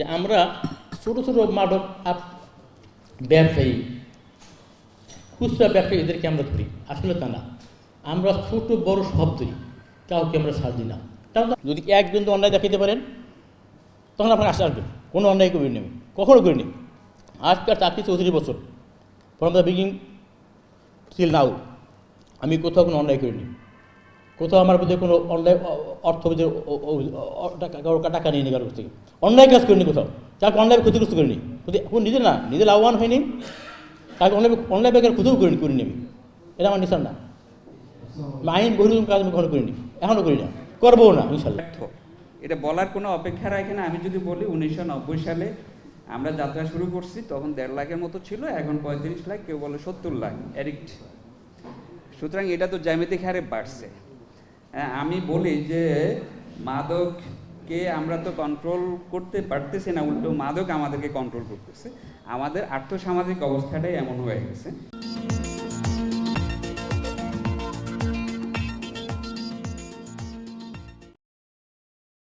যে আমরা ছোট ছোট মাদক ব্যবসায়ী, খুচরা ব্যবসায়ী এদেরকে আমরা ধরি, আসলে তা না। আমরা ছোট বড় সব ধরি, কাউকে আমরা ছাড় দিই না। কারণ যদি একজন তো অন্যায় দেখাতে পারেন তখন আপনার আশা আসবেন, কোনো অন্যায় করিনি আমি, কখনো করিনি। আজকাল চাকরি 34 বছর, from the beginning till now আমি কোথাও কোনো অন্যায় করিনি, কোথাও আমার মধ্যে কোনো অন্যায় অর্থ টাকা নিয়ে নি কারোর থেকে, অন্যায় কাজ করিনি কোথাও, কাউকে অন্যায় ক্ষতিগ্রস্ত করিনি, নিজে না, নিজে লাভবান হয়নি, কাউকে অন্যায় বেকার কোথাও করিনি আমি, এটা আমার নিশান না। আইন বহির্ভূত কাজ আমি কখনো করিনি, এখনও করি না, করবো না ইনশাল্লাহ। এটা বলার কোনো অপেক্ষা রাখে না। আমি যদি বলি 1990 সালে আমরা যাত্রা শুরু করছি, তখন 1.5 লাখের মতো ছিল, এখন 35 লাখ, কেউ বলে 70 লাখ অ্যাডিক্ট। সুতরাং এটা তো জ্যামিতিক হারে বাড়ছে। আমি বলি যে মাদককে আমরা তো কন্ট্রোল করতে পারতেছি না, উল্টো মাদক আমাদেরকে কন্ট্রোল করতেছে। আমাদের আর্থসামাজিক অবস্থাটাই এমন হয়ে গেছে।